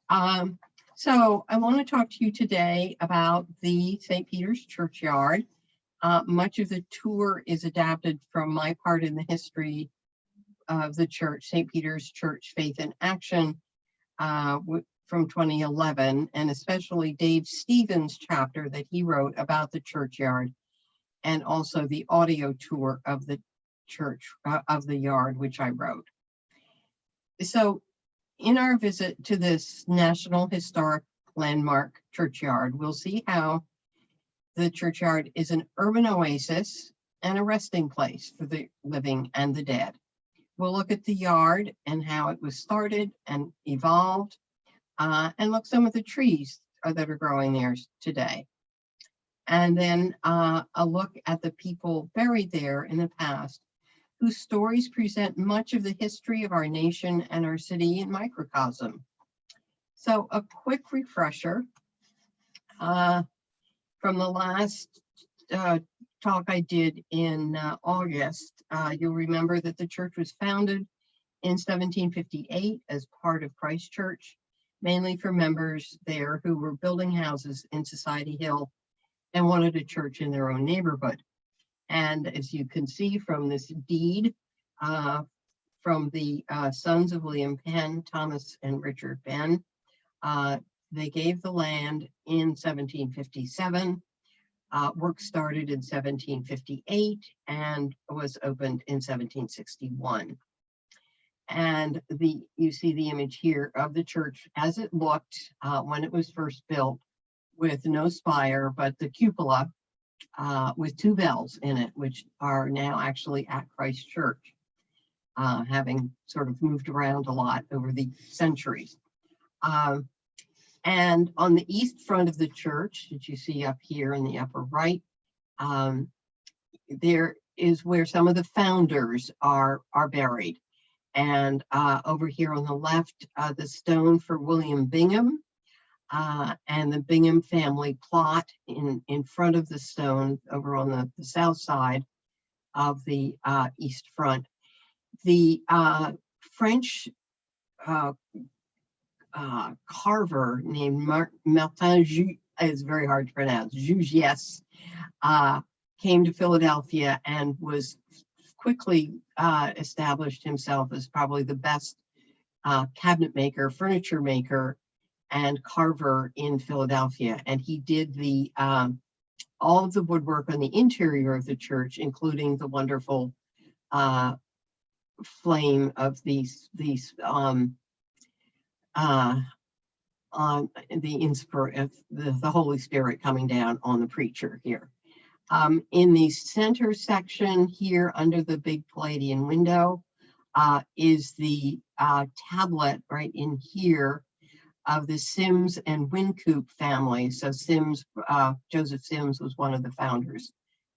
So I want to talk to you today about the St. Peter's Churchyard. Much of the tour is adapted from my part in the history of the church, St. Peter's Church Faith in Action, from 2011, and especially Dave Stevens' chapter that he wrote about the churchyard, and also the audio tour of the church, of the yard, which I wrote. So in our visit to this National Historic Landmark churchyard, we'll see how the churchyard is an urban oasis and a resting place for the living and the dead. We'll look at the yard and how it was started and evolved, and look some of the trees that are growing there today. And then a look at the people buried there in the past, whose stories present much of the history of our nation and our city in microcosm. So a quick refresher from the last talk I did in August. You'll remember that the church was founded in 1758 as part of Christ Church, mainly for members there who were building houses in Society Hill and wanted a church in their own neighborhood. And as you can see from this deed from the sons of William Penn, Thomas and Richard Penn, they gave the land in 1757. Work started in 1758 and was opened in 1761. And you see the image here of the church as it looked when it was first built, with no spire, but the cupola with two bells in it, which are now actually at Christ Church, having sort of moved around a lot over the centuries. And on the east front of the church, that you see up here in the upper right, there is where some of the founders are buried. And over here on the left, the stone for William Bingham, and the Bingham family plot in front of the stone over on the south side of the east front. The French carver named Martin is very hard to pronounce, Jugies, came to Philadelphia and was quickly established himself as probably the best cabinet maker, furniture maker, and carver in Philadelphia. And he did all of the woodwork on the interior of the church, including the wonderful flame of the Holy Spirit coming down on the preacher here. In the center section here, under the big Palladian window, is the tablet right in here of the Sims and Wynkoop family. So Sims, Joseph Sims was one of the founders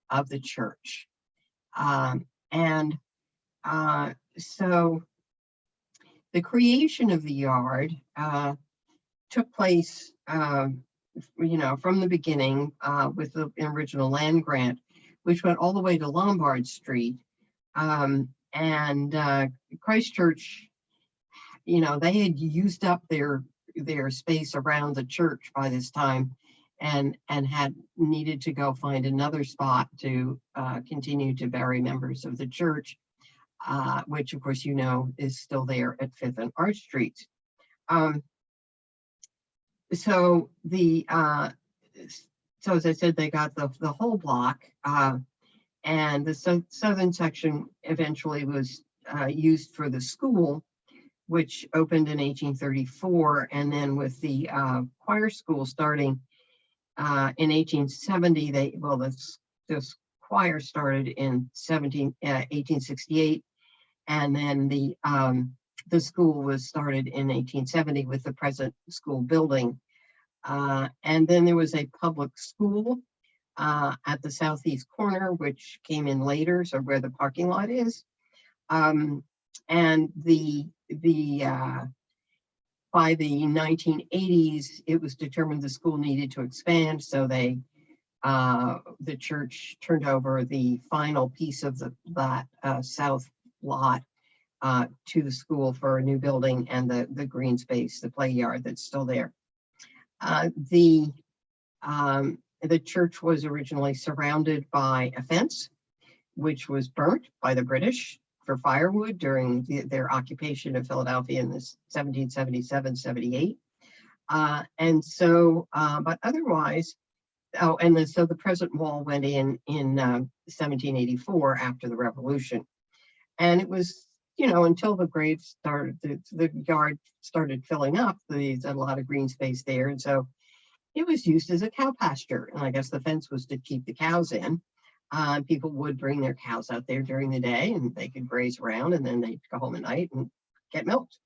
of the church. So the creation of the yard took place, from the beginning with the original land grant, which went all the way to Lombard Street. Christ Church, they had used up their space around the church by this time, and had needed to go find another spot to continue to bury members of the church, which of course is still there at 5th and Arch Streets. So as I said, they got the whole block, and the southern section eventually was used for the school, which opened in 1834, and then with the choir school starting in 1870, this choir started in 1868, and then the school was started in 1870 with the present school building. And then there was a public school at the southeast corner, which came in later, so where the parking lot is. And by the 1980s, it was determined the school needed to expand, so the church turned over the final piece of that south lot to the school for a new building and the green space, the play yard that's still there. The church was originally surrounded by a fence, which was burnt by the British for firewood during their occupation of Philadelphia in the 1777-78. And so, but otherwise, so the present wall went in 1784 after the Revolution. And it was, until the graves started, the yard started filling up, there's a lot of green space there. And so it was used as a cow pasture. And I guess the fence was to keep the cows in. People would bring their cows out there during the day and they could graze around, and then they'd go home at night and get milked.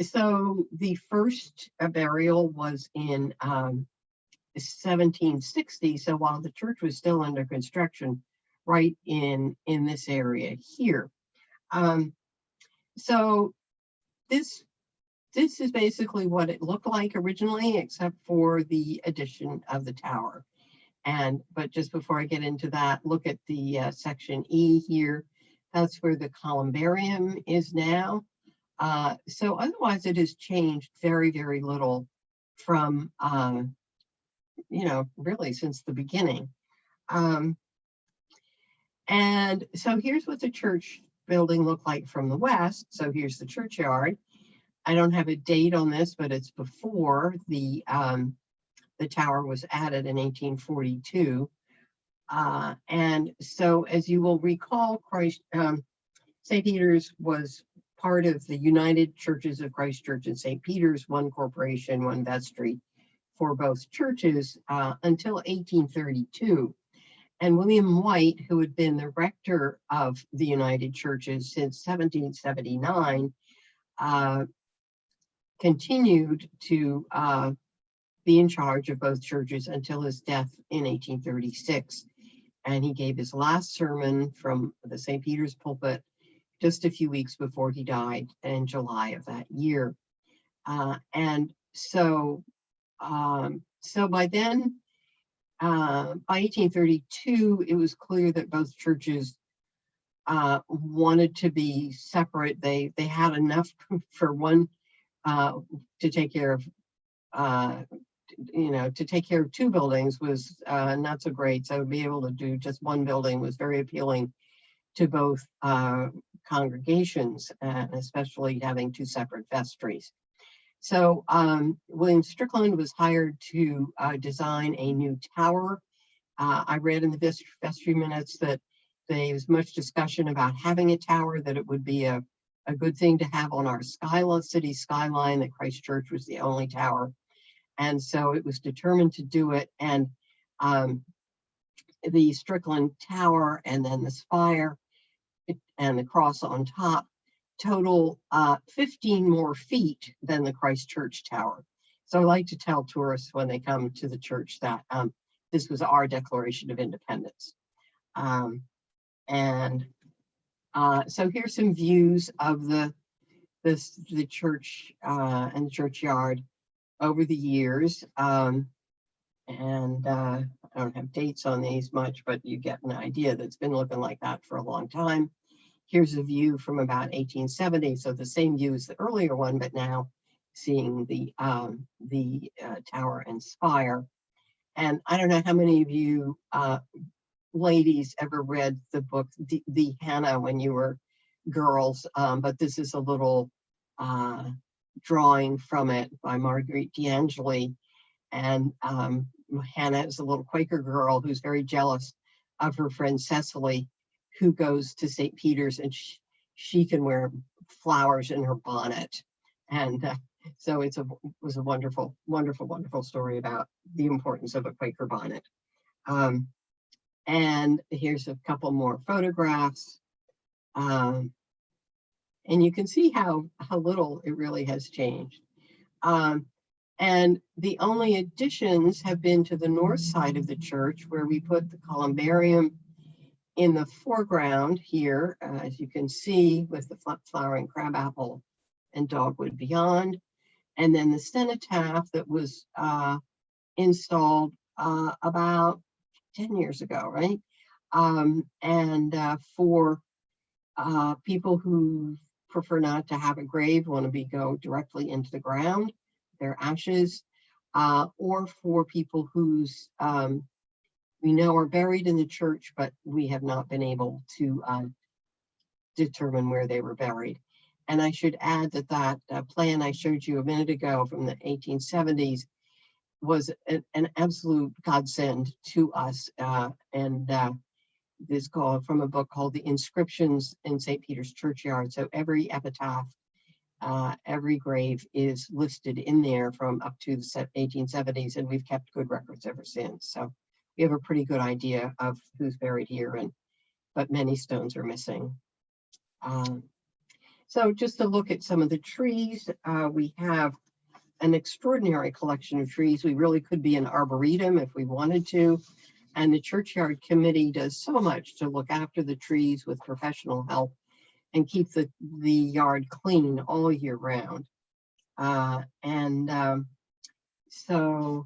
So the first burial was in 1760. So while the church was still under construction, right in this area here. So this is basically what it looked like originally, except for the addition of the tower. But just before I get into that, look at the section E here. That's where the columbarium is now. So otherwise it has changed very, very little from, really since the beginning. And so here's what the church building looked like from the west. So here's the churchyard. I don't have a date on this, but it's before the tower was added in 1842. And so as you will recall, St. Peter's was part of the United Churches of Christ Church and St. Peter's, one corporation, one vestry for both churches until 1832. And William White, who had been the rector of the United Churches since 1779, continued to be in charge of both churches until his death in 1836. And he gave his last sermon from the St. Peter's pulpit just a few weeks before he died in July of that year. And so by then, by 1832, it was clear that both churches wanted to be separate. They had enough for one to take care of, to take care of two buildings was not so great. So to be able to do just one building was very appealing to both congregations, especially having two separate vestries. So William Strickland was hired to design a new tower. I read in the vestry minutes that there was much discussion about having a tower, that it would be a good thing to have on our city skyline, that Christ Church was the only tower. And so it was determined to do it. And the Strickland Tower and then the spire and the cross on top total 15 more feet than the Christ Church Tower. So I like to tell tourists when they come to the church that this was our Declaration of Independence. So here's some views of the church and the churchyard over the years. I don't have dates on these much, but you get an idea that it's been looking like that for a long time. Here's a view from about 1870, so the same view as the earlier one, but now seeing the tower and spire. And I don't know how many of you ladies ever read the book The Hannah when you were girls, but this is a little drawing from it by Marguerite D'Angeli. And Hannah is a little Quaker girl who's very jealous of her friend Cecily, who goes to St. Peter's, and she can wear flowers in her bonnet. And so it was a wonderful, wonderful, wonderful story about the importance of a Quaker bonnet. And here's a couple more photographs. And you can see how little it really has changed. And the only additions have been to the north side of the church, where we put the columbarium in the foreground here, as you can see, with the flowering crabapple and dogwood beyond. And then the cenotaph that was installed about 10 years ago, right? For People who prefer not to have a grave want to go directly into the ground, their ashes, or for people whose we know are buried in the church, but we have not been able to determine where they were buried. And I should add that plan I showed you a minute ago from the 1870s was an absolute godsend to us. And this called from a book called The Inscriptions in St. Peter's Churchyard. So every epitaph, every grave is listed in there from up to the 1870s, and we've kept good records ever since. So we have a pretty good idea of who's buried here, but many stones are missing. So just to look at some of the trees, we have an extraordinary collection of trees. We really could be an arboretum if we wanted to. And the Churchyard Committee does so much to look after the trees with professional help and keep the yard clean all year round. So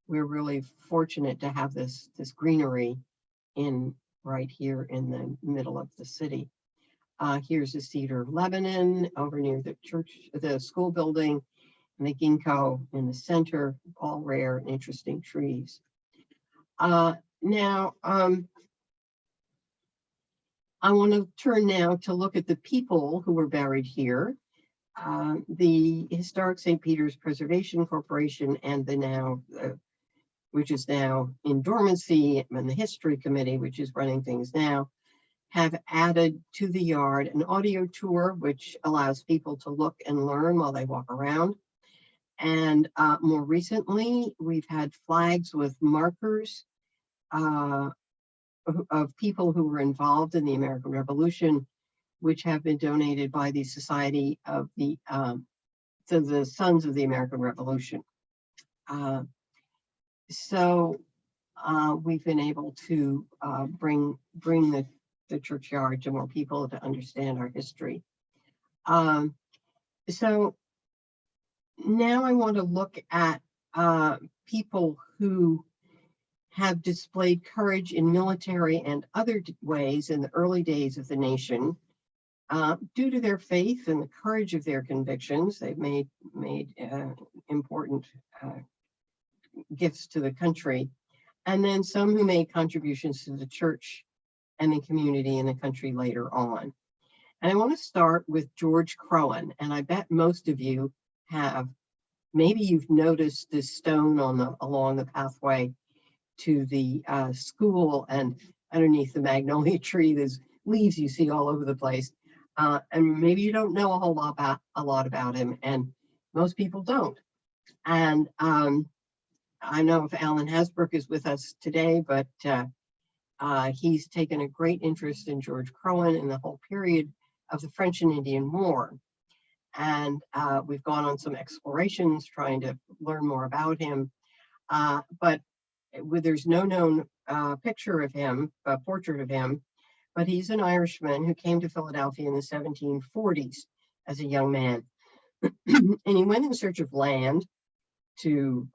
we're really fortunate to have this greenery right here in the middle of the city. Here's the cedar of Lebanon over near the school building, and the ginkgo in the center, all rare and interesting trees. Now, I want to turn now to look at the people who were buried here. The Historic St. Peter's Preservation Corporation and which is now in dormancy, and the History Committee, which is running things now, have added to the yard an audio tour, which allows people to look and learn while they walk around. And more recently, we've had flags with markers of people who were involved in the American Revolution, which have been donated by the Society of the Sons of the American Revolution. So we've been able to bring the churchyard to more people to understand our history. So now I want to look at people who have displayed courage in military and other ways in the early days of the nation. Due to their faith and the courage of their convictions, they've made important gifts to the country. And then some who made contributions to the church and the community and the country later on. And I want to start with George Crowan, and I bet most of you have. Maybe you've noticed this stone along the pathway to the school, and underneath the magnolia tree, there's leaves you see all over the place. And maybe you don't know a lot about him, and most people don't. And I know if Alan Hasbrook is with us today, but he's taken a great interest in George Crowan in the whole period of the French and Indian War. And we've gone on some explorations trying to learn more about him. But there's no known picture of him, a portrait of him, but he's an Irishman who came to Philadelphia in the 1740s as a young man. And he went in search of land to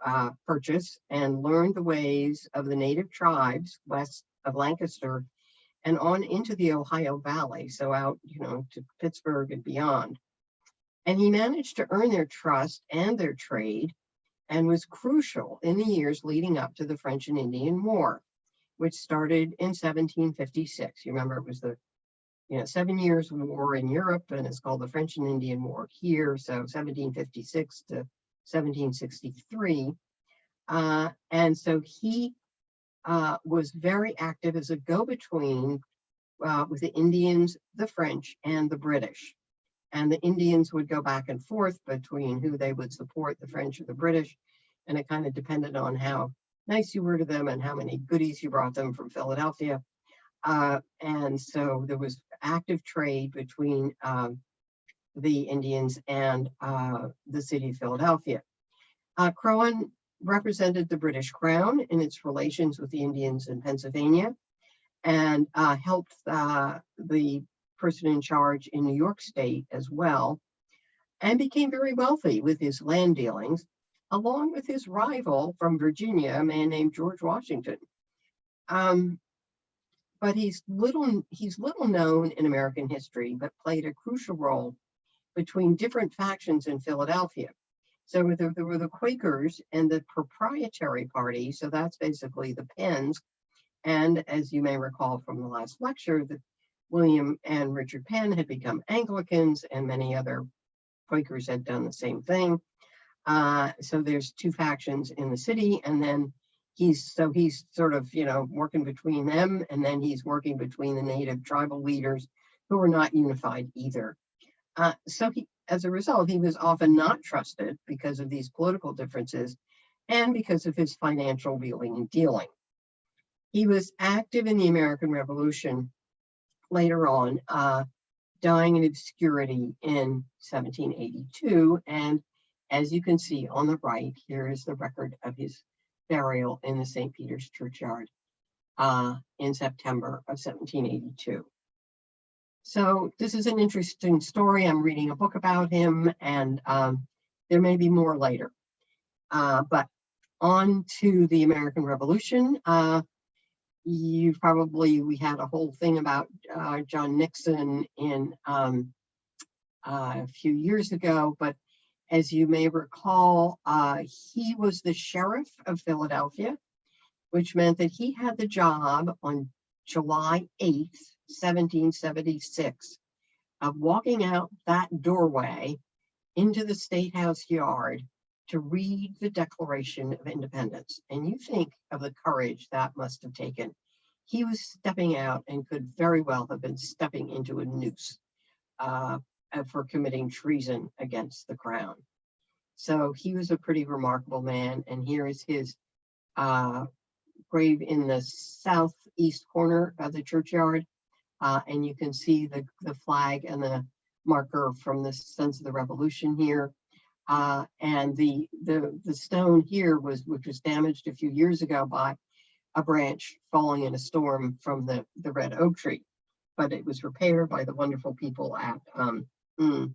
purchase and learn the ways of the native tribes west of Lancaster and on into the Ohio Valley, so out, to Pittsburgh and beyond. And he managed to earn their trust and their trade, and was crucial in the years leading up to the French and Indian War, which started in 1756. You remember, it was the 7 years war in Europe, and it's called the French and Indian War here, so 1756 to 1763. And so he was very active as a go-between with the Indians, the French, and the British. And the Indians would go back and forth between who they would support, the French or the British. And it kind of depended on how nice you were to them and how many goodies you brought them from Philadelphia. And so there was active trade between the Indians and the city of Philadelphia. Crowan represented the British Crown in its relations with the Indians in Pennsylvania, and helped the person in charge in New York State as well, and became very wealthy with his land dealings, along with his rival from Virginia, a man named George Washington. but he's little known in American history, but played a crucial role between different factions in Philadelphia. So there were the Quakers and the Proprietary Party, so that's basically the Penns. And as you may recall from the last lecture, that William and Richard Penn had become Anglicans, and many other Quakers had done the same thing. So there's two factions in the city, and then he's sort of, working between them, and then he's working between the native tribal leaders who were not unified either. So as a result, he was often not trusted because of these political differences and because of his financial wheeling and dealing. He was active in the American Revolution later on, dying in obscurity in 1782. And as you can see on the right, here is the record of his burial in the St. Peter's Churchyard in September of 1782. So this is an interesting story. I'm reading a book about him, and there may be more later. But on to the American Revolution. We had a whole thing about John Nixon in a few years ago, but as you may recall, he was the sheriff of Philadelphia, which meant that he had the job on July 8th, 1776, of walking out that doorway into the State House yard to read the Declaration of Independence. And you think of the courage that must have taken. He was stepping out and could very well have been stepping into a noose for committing treason against the crown. So he was a pretty remarkable man. And here is his grave in the southeast corner of the churchyard. And you can see the flag and the marker from the Sons of the Revolution here. And the stone here which was damaged a few years ago by a branch falling in a storm from the red oak tree, but it was repaired by the wonderful people at can't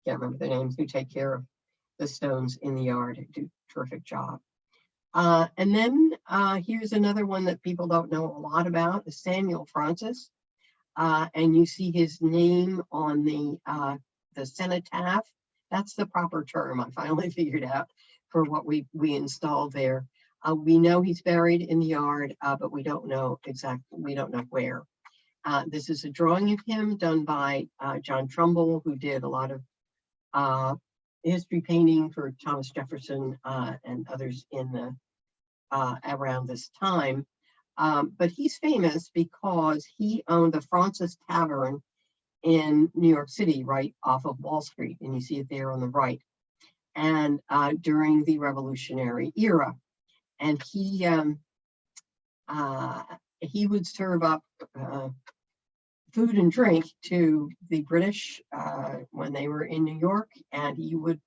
remember the names, who take care of the stones in the yard. Do a terrific job. And then here's another one that people don't know a lot about, is Samuel Francis. And you see his name on the cenotaph. That's the proper term I finally figured out for what we installed there. We know he's buried in the yard, but we don't know where. This is a drawing of him done by John Trumbull, who did a lot of history painting for Thomas Jefferson and others in the around this time. But he's famous because he owned the Francis Tavern in New York City, right off of Wall Street, and you see it there on the right. And during the Revolutionary era, and he would serve up food and drink to the British when they were in New York, and he would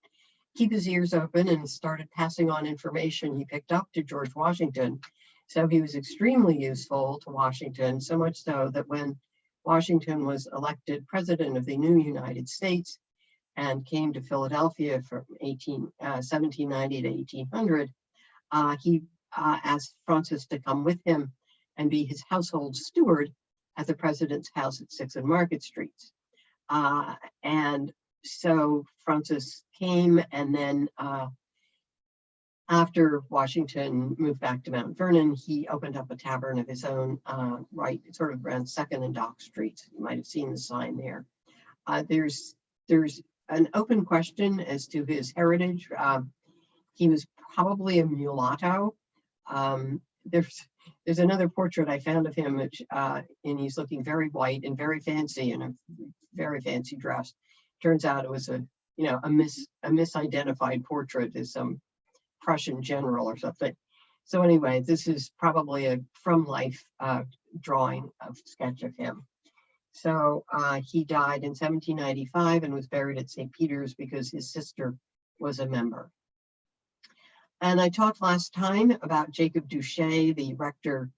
keep his ears open and started passing on information he picked up to George Washington. So he was extremely useful to Washington, so much so that when Washington was elected president of the new United States and came to Philadelphia from 1790 to 1800, he asked Francis to come with him and be his household steward at the president's house at 6th and Market Streets. And so Francis came, and then after Washington moved back to Mount Vernon, he opened up a tavern of his own, right sort of around 2nd and Dock Streets. You might have seen the sign there. There's an open question as to his heritage. He was probably a mulatto. There's another portrait I found of him, which and he's looking very white and very fancy in a very fancy dress. Turns out it was a misidentified portrait as some Prussian general or something. So anyway, this is probably a from life drawing of sketch of him. So he died in 1795 and was buried at St. Peter's because his sister was a member. And I talked last time about Jacob Duché, the rector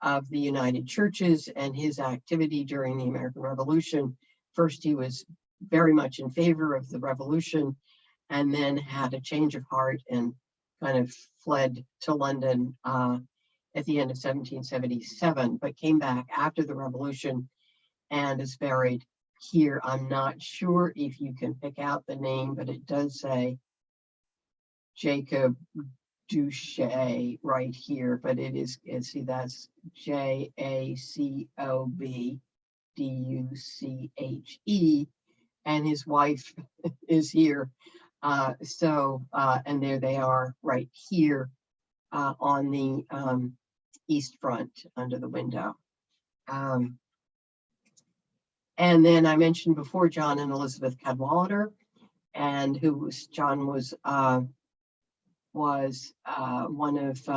of the United Churches, and his activity during the American Revolution. First, he was very much in favor of the revolution, and then had a change of heart and kind of fled to London at the end of 1777, but came back after the Revolution and is buried here. I'm not sure if you can pick out the name, but it does say Jacob Duché right here, but it is, see, that's JACOB DUCHE, and his wife is here. And there they are right here on the east front under the window. And then I mentioned before John and Elizabeth Cadwallader, and John was one of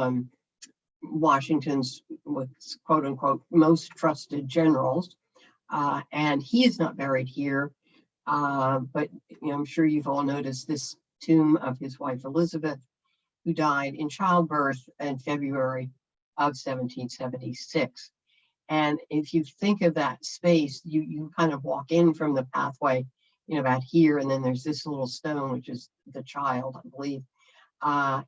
Washington's, quote unquote, most trusted generals. And he is not buried here, but I'm sure you've all noticed this tomb of his wife Elizabeth, who died in childbirth in February of 1776. And if you think of that space, you kind of walk in from the pathway, about here, and then there's this little stone, which is the child, I believe. And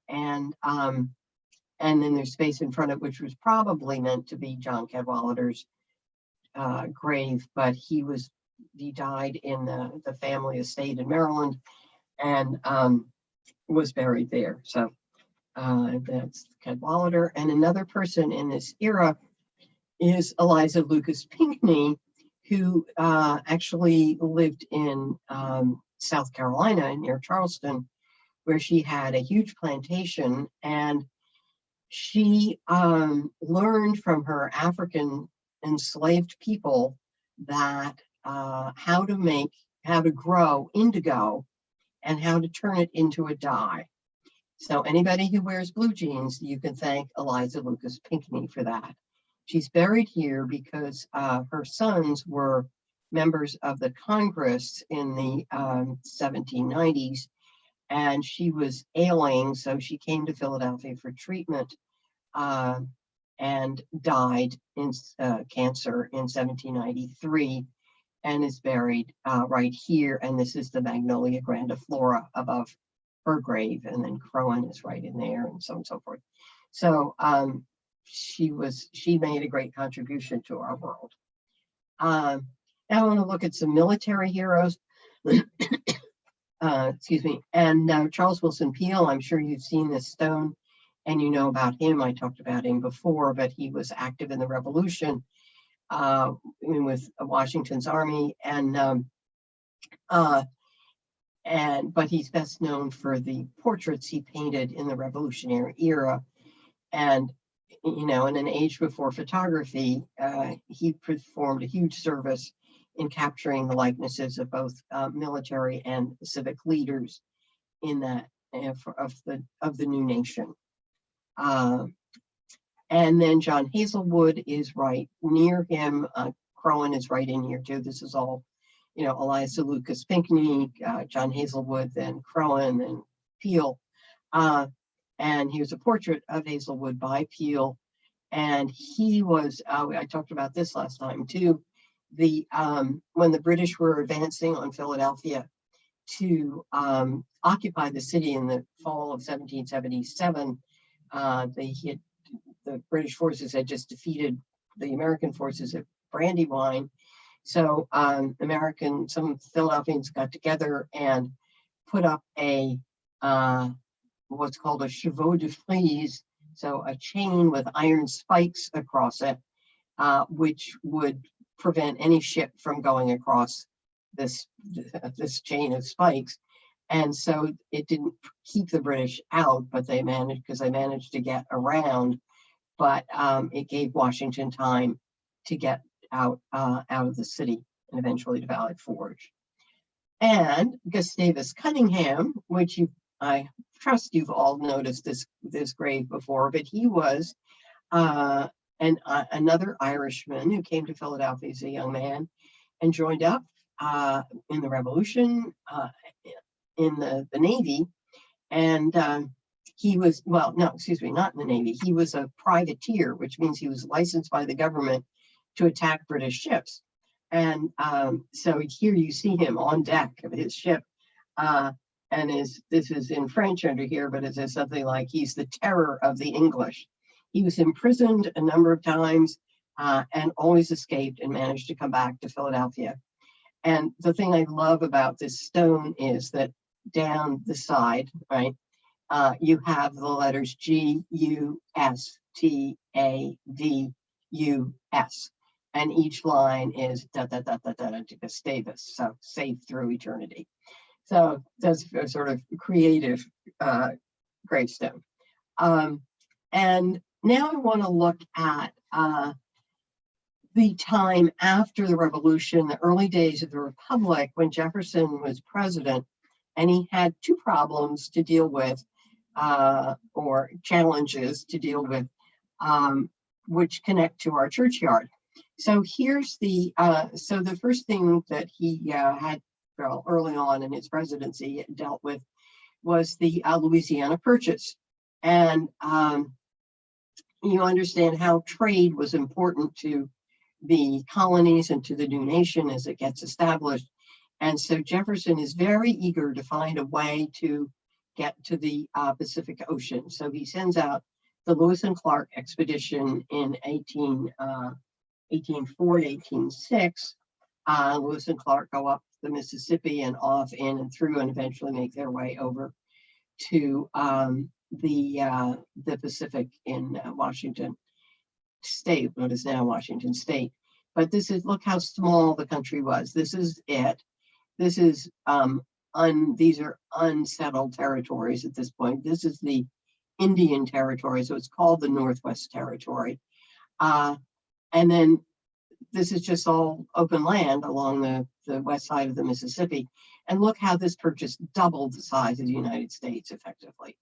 then there's space in front of which was probably meant to be John Cadwallader's grave, but he died in the family estate in Maryland and was buried there. So that's Cadwallader. And another person in this era is Eliza Lucas Pinckney, who actually lived in South Carolina near Charleston, where she had a huge plantation, and she learned from her African enslaved people that how to grow indigo and how to turn it into a dye. So anybody who wears blue jeans, you can thank Eliza Lucas Pinckney for that. She's buried here because her sons were members of the Congress in the 1790s, and she was ailing, so she came to Philadelphia for treatment and died in cancer in 1793, and is buried right here. And this is the Magnolia grandiflora above her grave, and then Crowan is right in there, and so on and so forth. So she made a great contribution to our world. Now I want to look at some military heroes. Excuse me. And Charles Wilson Peel, I'm sure you've seen this stone and you know about him. I talked about him before, but he was active in the Revolution with Washington's army, but he's best known for the portraits he painted in the Revolutionary era. And in an age before photography, he performed a huge service in capturing the likenesses of both military and civic leaders in that of the new nation. And then John Hazelwood is right near him. Crowan is right in here too. This is all, Eliza Lucas Pinckney, John Hazelwood, then Crowan, and Peel. And here's a portrait of Hazelwood by Peel. And he was, I talked about this last time too, when the British were advancing on Philadelphia to occupy the city in the fall of 1777, the British forces had just defeated the American forces at Brandywine. So some Philadelphians got together and put up what's called a chevaux de frise, so a chain with iron spikes across it, which would prevent any ship from going across this chain of spikes. And so it didn't keep the British out, but they managed to get around. But it gave Washington time to get out of the city and eventually to Valley Forge. And Gustavus Cunningham, which I trust you've all noticed this grave before, but he was another Irishman who came to Philadelphia as a young man and joined up in the Revolution in the Navy. And he was, not in the Navy. He was a privateer, which means he was licensed by the government to attack British ships. And so here you see him on deck of his ship. And this is in French under here, but it says something like, he's the terror of the English. He was imprisoned a number of times and always escaped and managed to come back to Philadelphia. And the thing I love about this stone is that down the side, right, you have the letters G-U-S-T-A-V-U-S. And each line is da da da da da da Gustavus, so safe through eternity. So that's a sort of creative gravestone. And now I want to look at the time after the Revolution, the early days of the Republic, when Jefferson was president, and he had two problems to deal with, or challenges to deal with, which connect to our churchyard. So here's the first thing that he had early on in his presidency dealt with was the Louisiana Purchase. And you understand how trade was important to the colonies and to the new nation as it gets established. And so Jefferson is very eager to find a way to get to the Pacific Ocean. So he sends out the Lewis and Clark expedition in 1804 to 1806. Lewis and Clark go up the Mississippi and off in and through and eventually make their way over to the Pacific in Washington State, what is now Washington State. But this is, look how small the country was. This is it. This is these are unsettled territories at this point. This is the Indian Territory, so it's called the Northwest Territory. And then this is just all open land along the west side of the Mississippi. And look how this purchase doubled the size of the United States effectively.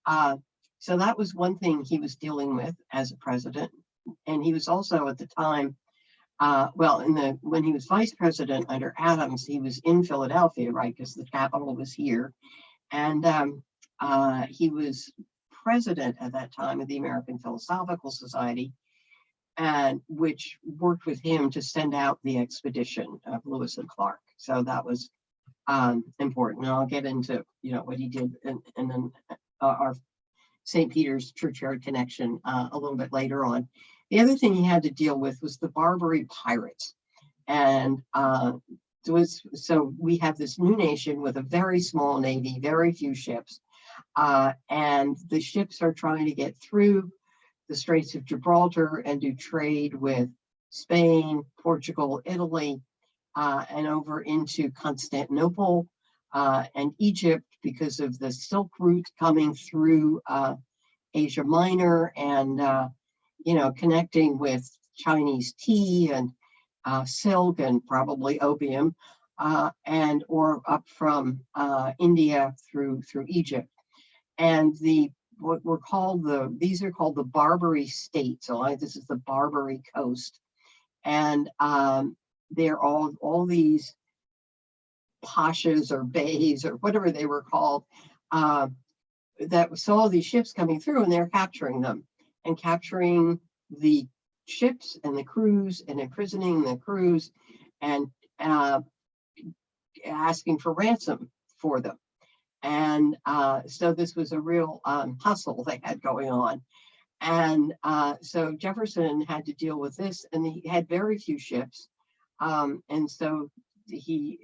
So that was one thing he was dealing with as a president. And he was also at the time, when he was vice president under Adams, he was in Philadelphia, right, because the capital was here. And he was president at that time of the American Philosophical Society, and which worked with him to send out the expedition of Lewis and Clark. So that was important. And I'll get into what he did and then our St. Peter's Churchyard connection a little bit later on. The other thing he had to deal with was the Barbary pirates. And so we have this new nation with a very small navy, very few ships. And the ships are trying to get through the Straits of Gibraltar and do trade with Spain, Portugal, Italy, and over into Constantinople and Egypt because of the Silk Route coming through Asia Minor and connecting with Chinese tea and silk and probably opium, or up from India through Egypt. And these are called the Barbary states. So this is the Barbary coast, and they're all these pashas or beys or whatever they were called that saw these ships coming through, and they're capturing them and capturing the ships and the crews and imprisoning the crews and asking for ransom for them. And so this was a real hustle they had going on. And so Jefferson had to deal with this, and he had very few ships. And so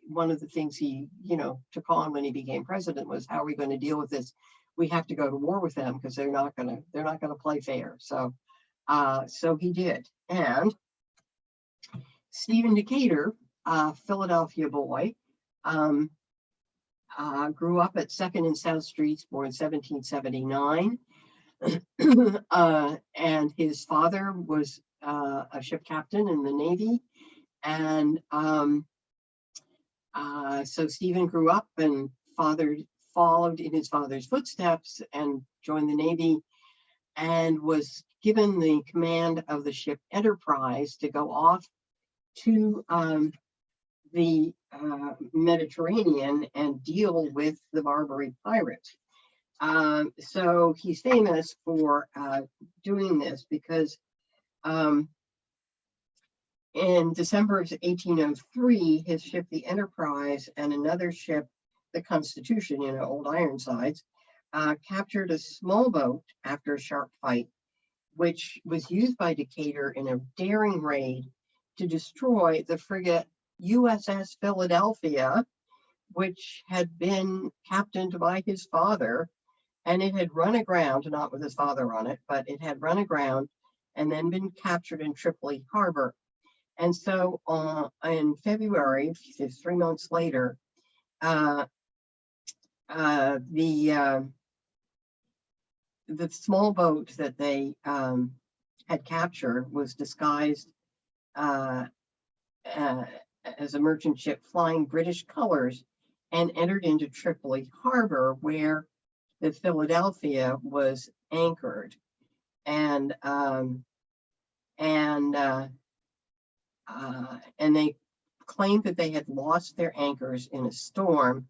one of the things he took on when he became president was, how are we going to deal with this? We have to go to war with them because they're not going to play fair. So he did. And Stephen Decatur, Philadelphia boy, grew up at 2nd and South Streets, born in 1779. And his father was a ship captain in the Navy. And so Stephen grew up and followed in his father's footsteps and joined the Navy and was given the command of the ship Enterprise to go off to the Mediterranean and deal with the Barbary pirates. So he's famous for doing this because in December of 1803, his ship, the Enterprise, and another ship, the Constitution, Old Ironsides, captured a small boat after a sharp fight which was used by Decatur in a daring raid to destroy the frigate USS Philadelphia, which had been captained by his father, and it had run aground, not with his father on it, but it had run aground and then been captured in Tripoli Harbor. And so in February, 3 months later, the small boat that they had captured was disguised as a merchant ship flying British colors and entered into Tripoli Harbor, where the Philadelphia was anchored. And they claimed that they had lost their anchors in a storm,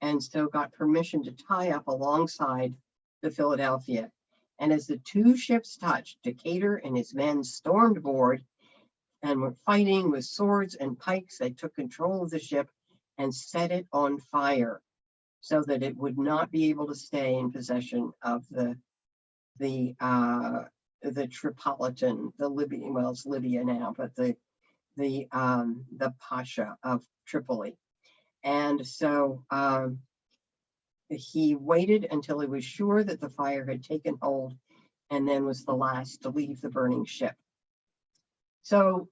and so got permission to tie up alongside the Philadelphia. And as the two ships touched, Decatur and his men stormed aboard and were fighting with swords and pikes. They took control of the ship and set it on fire so that it would not be able to stay in possession of the Tripolitan, the Libya, well, it's Libya now, but the Pasha of Tripoli. And so he waited until he was sure that the fire had taken hold, and then was the last to leave the burning ship. So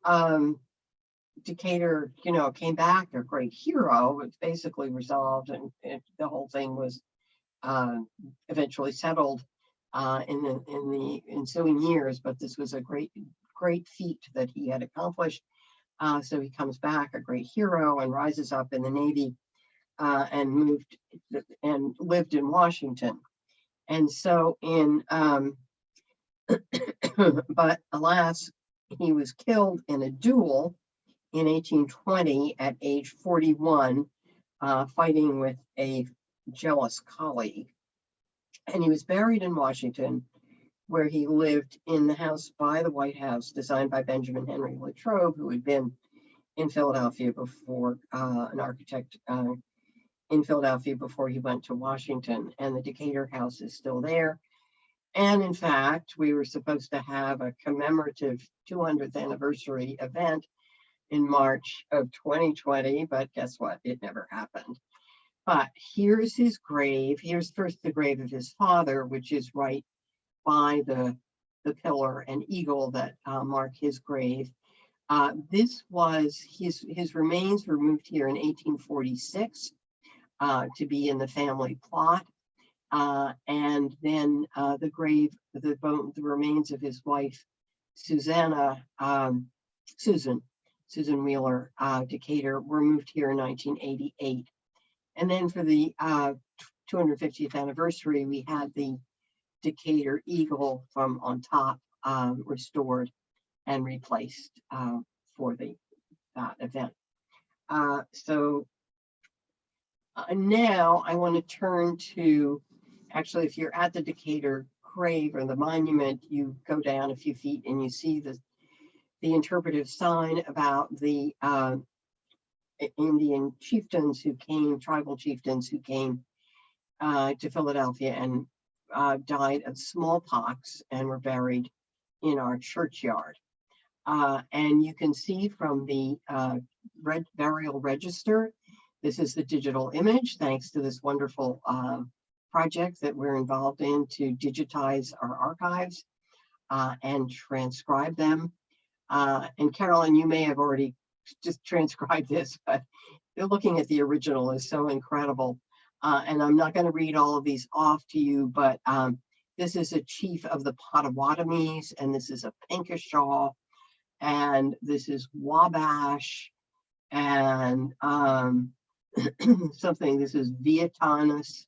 Decatur, came back, a great hero. It's basically resolved, and the whole thing was eventually settled in the ensuing years. But this was a great feat that he had accomplished. So he comes back, a great hero, and rises up in the Navy and moved and lived in Washington. And so but alas, he was killed in a duel in 1820 at age 41, fighting with a jealous colleague. And he was buried in Washington, where he lived in the house by the White House, designed by Benjamin Henry Latrobe, who had been in Philadelphia before, an architect in Philadelphia before he went to Washington. And the Decatur house is still there. And in fact, we were supposed to have a commemorative 200th anniversary event in March of 2020, but guess what? It never happened. But here's his grave. Here's first the grave of his father, which is right by the pillar and eagle that mark his grave. This was his remains were moved here in 1846 to be in the family plot. And then the remains of his wife, Susan Wheeler Decatur, were moved here in 1988. And then for the 250th anniversary, we had the Decatur eagle from on top restored and replaced for that event. So now I want to turn to, actually, if you're at the Decatur grave or the monument, you go down a few feet and you see the interpretive sign about the Indian chieftains who came, tribal chieftains who came to Philadelphia and died of smallpox and were buried in our churchyard. And you can see from the burial register, this is the digital image, thanks to this wonderful project that we're involved in to digitize our archives and transcribe them. And Carolyn, you may have already just transcribed this, but looking at the original is so incredible. And I'm not going to read all of these off to you, but this is a chief of the Potawatomis, and this is a Pinkashaw, and this is Wabash, and something, this is Vietnamese,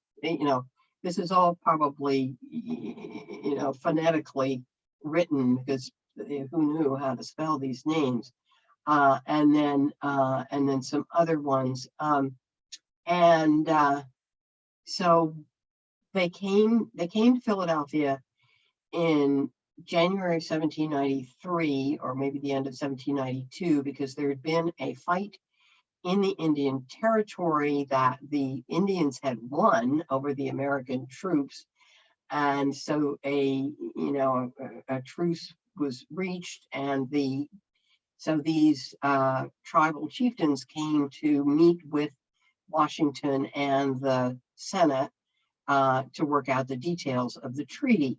this is all probably, phonetically written, because who knew how to spell these names? And then some other ones. So they came to Philadelphia in January of 1793, or maybe the end of 1792, because there had been a fight in the Indian Territory that the Indians had won over the American troops. And so a truce was reached, and these tribal chieftains came to meet with Washington and the Senate to work out the details of the treaty.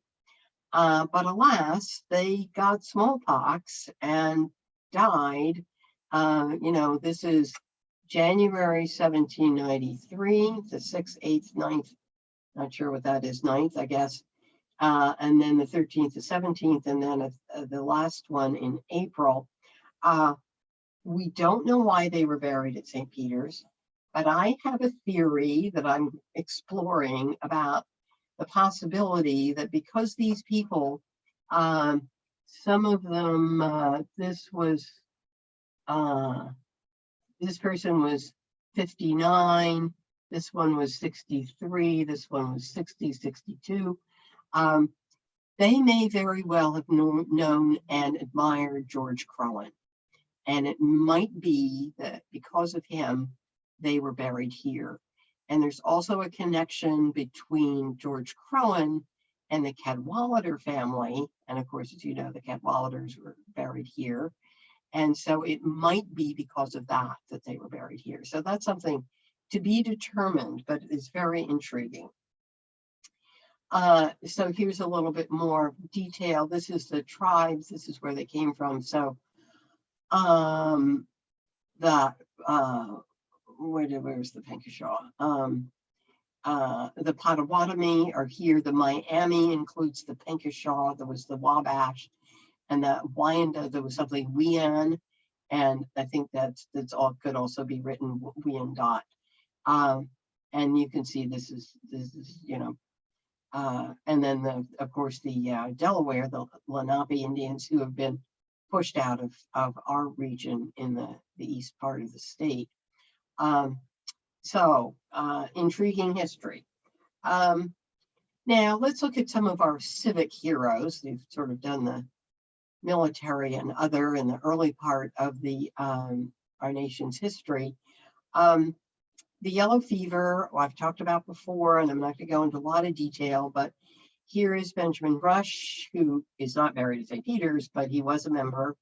But alas, they got smallpox and died. This is January 1793, the 6th, 8th, 9th, not sure what that is, 9th, I guess. And then the 13th to 17th, and then the last one in April. We don't know why they were buried at St. Peter's, but I have a theory that I'm exploring about the possibility that because these people, some of them, this person was 59, this one was 63, this one was 60, 62. They may very well have known and admired George Croghan. And it might be that because of him, they were buried here. And there's also a connection between George Croghan and the Cadwallader family. And of course, as you know, the Cadwalladers were buried here. And so it might be because of that they were buried here. So that's something to be determined, but it's very intriguing. So here's a little bit more detail. This is the tribes. This is where they came from. So where's the Penkashaw? The Potawatomi are here. The Miami includes the Penkashaw. There was the Wabash, and the Wyandot. There was something Wian, and I think that's all could also be written Wyandot. And you can see this is and then of course the Delaware, the Lenape Indians, who have been pushed out of our region in the east part of the state. So intriguing history. Now let's look at some of our civic heroes. They've sort of done the military and other in the early part of the our nation's history. The yellow fever, I've talked about before, and I'm not going to go into a lot of detail, but here is Benjamin Rush, who is not buried at St. Peter's, but he was a member.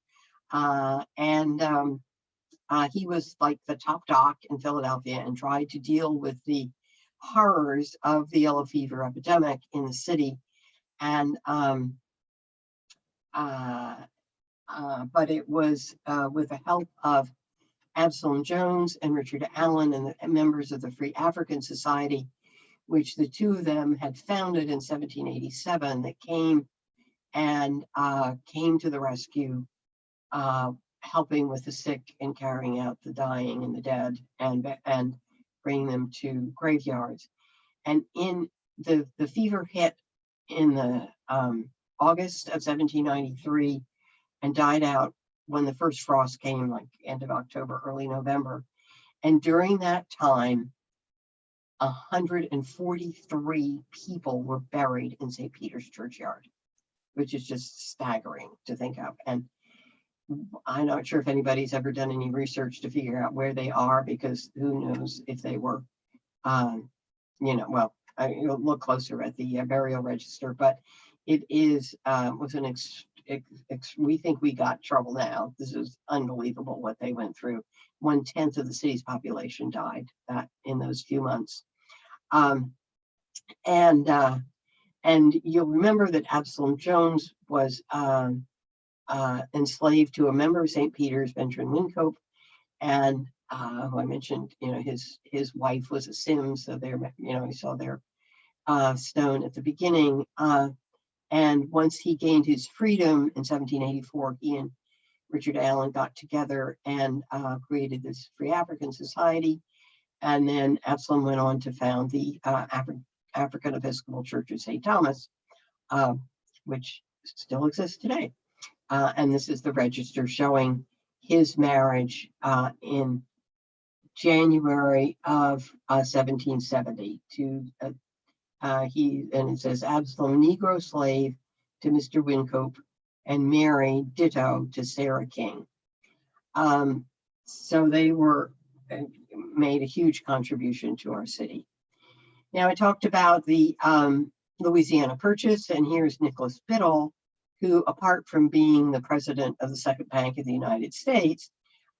He was like the top doc in Philadelphia and tried to deal with the horrors of the yellow fever epidemic in the city. And but it was with the help of Absalom Jones and Richard Allen and the members of the Free African Society, which the two of them had founded in 1787, that came to the rescue, helping with the sick and carrying out the dying and the dead, and bringing them to graveyards. And in the fever hit in the August of 1793 and died out when the first frost came, like end of October, early November. And during that time, 143 people were buried in St. Peter's Churchyard, which is just staggering to think of. And I'm not sure if anybody's ever done any research to figure out where they are, because who knows if they were, well, you'll look closer at the burial register, but it is was an we think we got trouble now. This is unbelievable what they went through. 1/10 of the city's population died in those few months. And you'll remember that Absalom Jones was enslaved to a member of St. Peter's, Benjamin Wyncope, and who I mentioned, his wife was a Sims, so there, we saw their stone at the beginning. And once he gained his freedom in 1784, he and Richard Allen got together and created this Free African Society. And then Absalom went on to found the African Episcopal Church of St. Thomas, which still exists today. And this is the register showing his marriage in January of 1770 to and it says Absalom, Negro slave to Mr. Wyncope, and Mary, ditto to Sarah King. So they made a huge contribution to our city. Now I talked about the Louisiana Purchase. And here's Nicholas Biddle, who, apart from being the president of the Second Bank of the United States,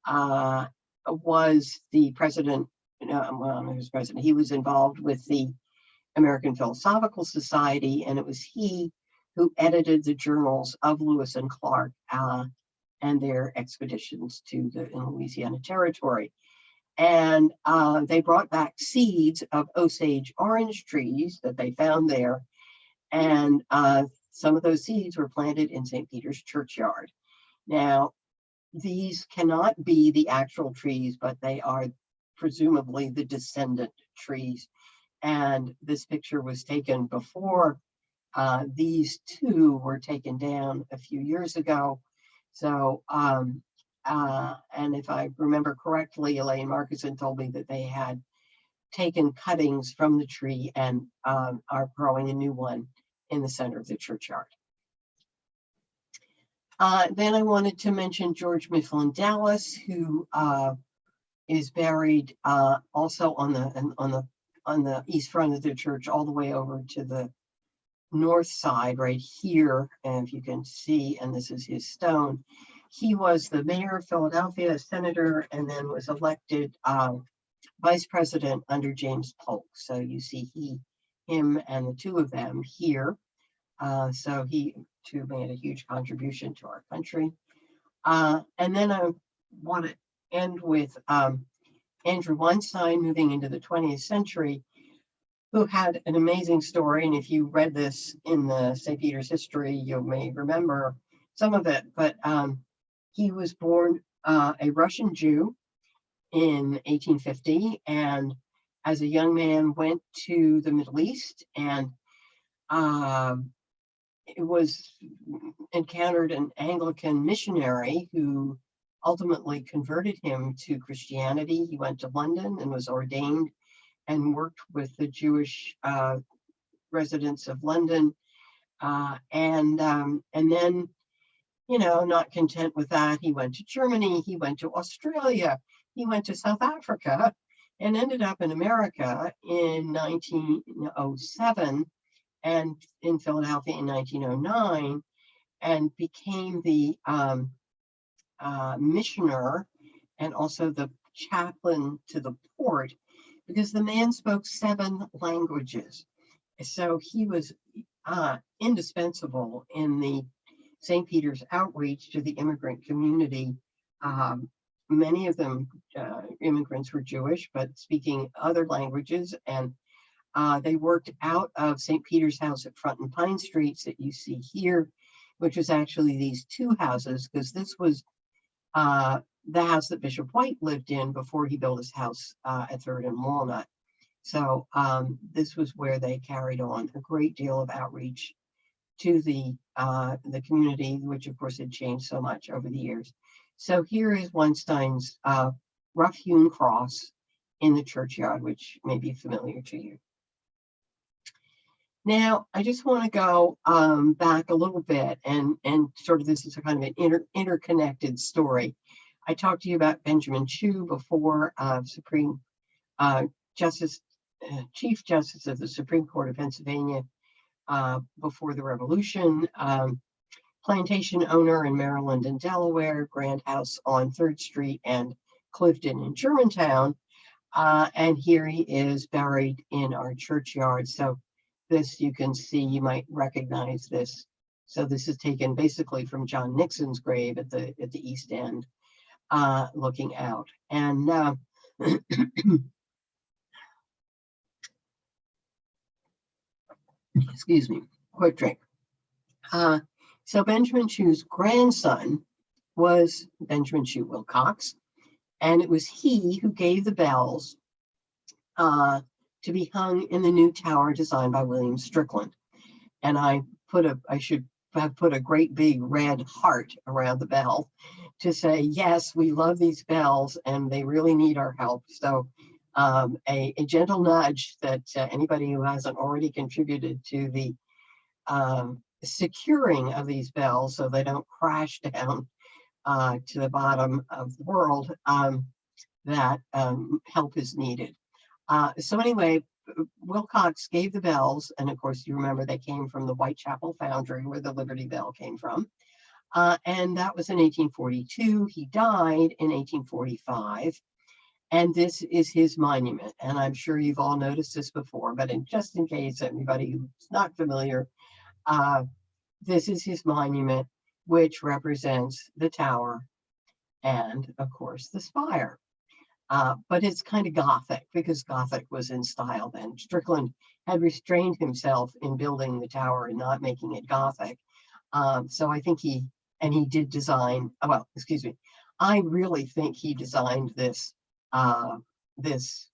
was the president. Well, he was president. He was involved with the American Philosophical Society, and it was he who edited the journals of Lewis and Clark and their expeditions to the Louisiana Territory. And they brought back seeds of Osage orange trees that they found there. And some of those seeds were planted in St. Peter's Churchyard. Now, these cannot be the actual trees, but they are presumably the descendant trees. And this picture was taken before these two were taken down a few years ago. So, and if I remember correctly, Elaine Marcuson told me that they had taken cuttings from the tree and are growing a new one in the center of the churchyard. Then I wanted to mention George Mifflin Dallas, who is buried also on the east front of the church, all the way over to the north side right here. And if you can see, and this is his stone, he was the mayor of Philadelphia, a senator, and then was elected vice president under James Polk. So you see him and the two of them here. So he too made a huge contribution to our country. And then I want to end with Andrew Weinstein, moving into the 20th century, who had an amazing story. And if you read this in the St. Peter's history, you may remember some of it. But he was born a Russian Jew in 1850, and as a young man went to the Middle East and it was encountered an Anglican missionary who ultimately converted him to Christianity. He went to London and was ordained and worked with the Jewish residents of London. And then, you know, not content with that, he went to Germany, he went to Australia, he went to South Africa, and ended up in America in 1907 and in Philadelphia in 1909, and became the missioner and also the chaplain to the port, because the man spoke 7 languages. So he was indispensable in the St. Peter's outreach to the immigrant community. Many of them immigrants were Jewish, but speaking other languages, and they worked out of St. Peter's house at Front and Pine Streets that you see here, which was actually these 2 houses, because this was the house that Bishop White lived in before he built his house at 3rd and Walnut. So this was where they carried on a great deal of outreach to the community, which of course had changed so much over the years. So here is Weinstein's rough-hewn cross in the churchyard, which may be familiar to you. Now, I just want to go back a little bit, and sort of this is a kind of an interconnected story. I talked to you about Benjamin Chew before, Chief Justice of the Supreme Court of Pennsylvania before the Revolution, plantation owner in Maryland and Delaware, Grand House on 3rd Street and Clifton in Germantown. And here he is buried in our churchyard. So this, you can see, you might recognize this. So this is taken basically from John Nixon's grave at the east end, looking out. And excuse me, quick drink. So Benjamin Chew's grandson was Benjamin Chew Wilcox, and it was he who gave the bells to be hung in the new tower designed by William Strickland. And I should have put a great big red heart around the bell to say, yes, we love these bells and they really need our help. So a gentle nudge that anybody who hasn't already contributed to the securing of these bells so they don't crash down to the bottom of the world, that help is needed. So anyway, Wilcox gave the bells, and of course, you remember they came from the Whitechapel Foundry, where the Liberty Bell came from. And that was in 1842. He died in 1845. And this is his monument. And I'm sure you've all noticed this before, but just in case anybody who's not familiar, this is his monument, which represents the tower and, of course, the spire. But it's kind of Gothic, because Gothic was in style then. Strickland had restrained himself in building the tower and not making it Gothic. So I think he did design, well, excuse me, I really think he designed this this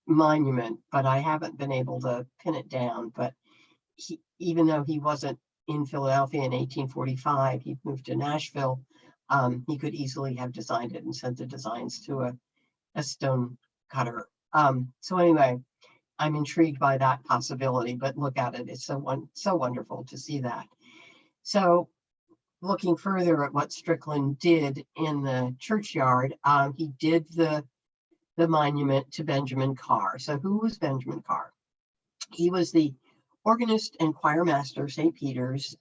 monument, but I haven't been able to pin it down. But even though he wasn't in Philadelphia in 1845, he moved to Nashville. He could easily have designed it and sent the designs to a stone cutter. So anyway, I'm intrigued by that possibility, but look at it. It's so wonderful to see that. So looking further at what Strickland did in the churchyard, he did the monument to Benjamin Carr. So who was Benjamin Carr? He was the organist and choir master of St. Peter's.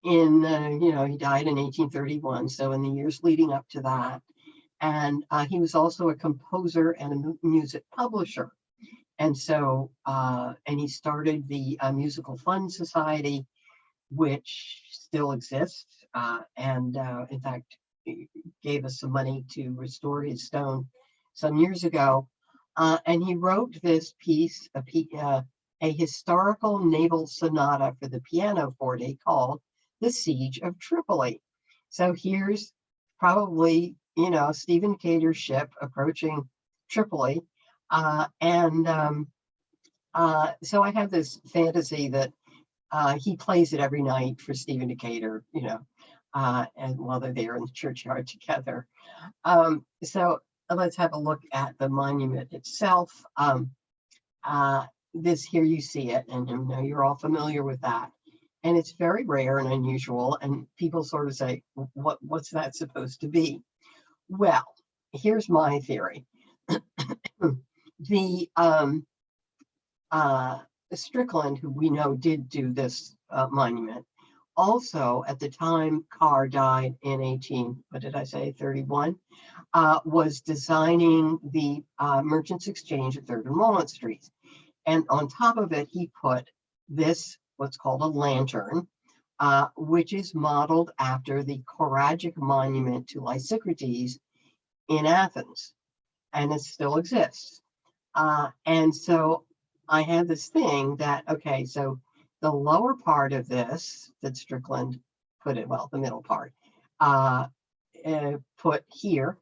He died in 1831, so in the years leading up to that. And he was also a composer and a music publisher. And so, and he started the Musical Fund Society, which still exists, and in fact, gave us some money to restore his stone some years ago. And he wrote this piece, a historical naval sonata for the pianoforte called The Siege of Tripoli. So here's probably, Stephen Cater's ship approaching Tripoli. So I have this fantasy that he plays it every night for Stephen Decatur, and while they're there in the churchyard together. So let's have a look at the monument itself. This here, you see it, and you're all familiar with that. And it's very rare and unusual, and people sort of say, what's that supposed to be? Well, here's my theory. The Strickland, who we know did do this monument, also at the time Carr died in 31, was designing the Merchants Exchange at 3rd and Walnut Street. And on top of it, he put this, what's called a lantern, which is modeled after the choragic monument to Lysicrates in Athens, and it still exists. And so I have this thing that, okay, so the lower part of this that Strickland put it, well, the middle part, put here,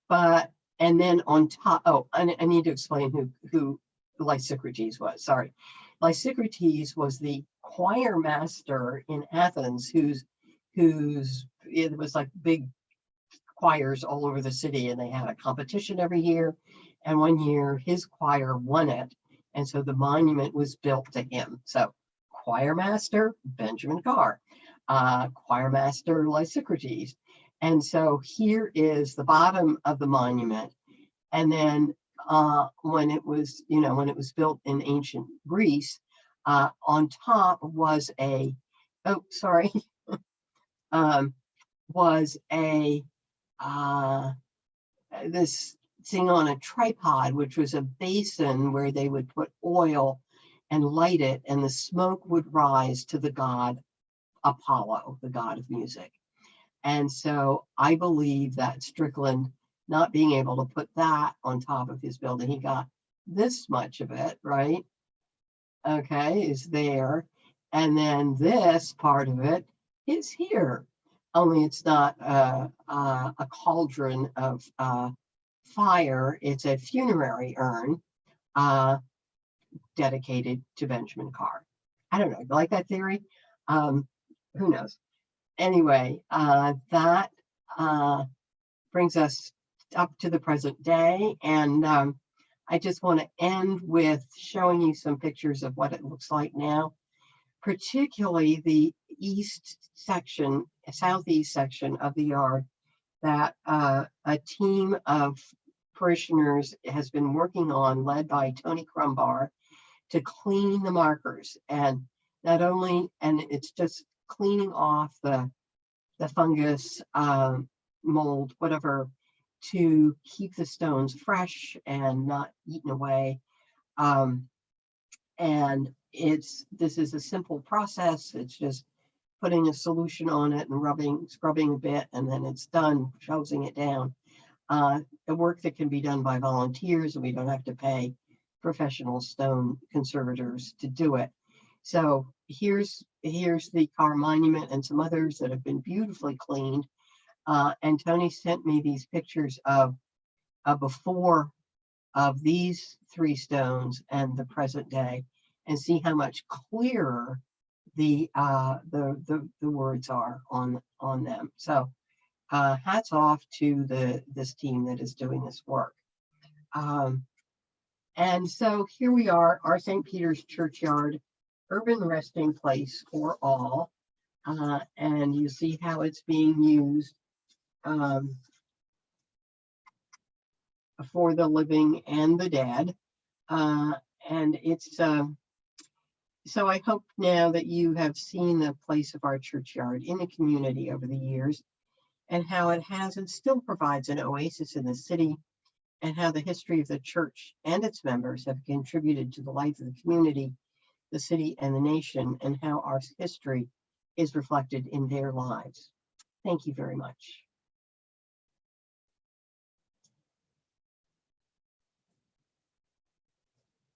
and then on top, I need to explain who Lysicrates was, sorry. Lysicrates was the choir master in Athens, whose it was like big choirs all over the city, and they had a competition every year. And one year his choir won it, and so the monument was built to him. So choir master Benjamin Carr, choir master Lysicrates. And so here is the bottom of the monument. And then when it was built in ancient Greece, on top was this thing on a tripod, which was a basin where they would put oil and light it, and the smoke would rise to the god Apollo, the god of music. And so I believe that Strickland, not being able to put that on top of his building, he got this much of it, right? Okay, is there. And then this part of it is here, only it's not a cauldron of fire. It's a funerary urn dedicated to Benjamin Carr. I don't know, you like that theory? Who knows? Anyway, that brings us up to the present day, and I just want to end with showing you some pictures of what it looks like now, particularly the southeast section of the yard that a team of parishioners has been working on, led by Tony Crumbar, to clean the markers. And not only, and it's just cleaning off the fungus, mold, whatever, to keep the stones fresh and not eaten away. And this is a simple process. It's just putting a solution on it and scrubbing a bit, and then it's done, hosing it down. The work that can be done by volunteers, and we don't have to pay professional stone conservators to do it. So here's the car monument and some others that have been beautifully cleaned. And Tony sent me these pictures of a before of these 3 stones and the present day, and see how much clearer the words are on them. So hats off to this team that is doing this work. And so here we are, our St. Peter's Churchyard, urban resting place for all. And you see how it's being used for the living and the dead. And it's so I hope now that you have seen the place of our churchyard in the community over the years, and how it has and still provides an oasis in the city, and how the history of the church and its members have contributed to the life of the community, the city, and the nation, and how our history is reflected in their lives. Thank you very much.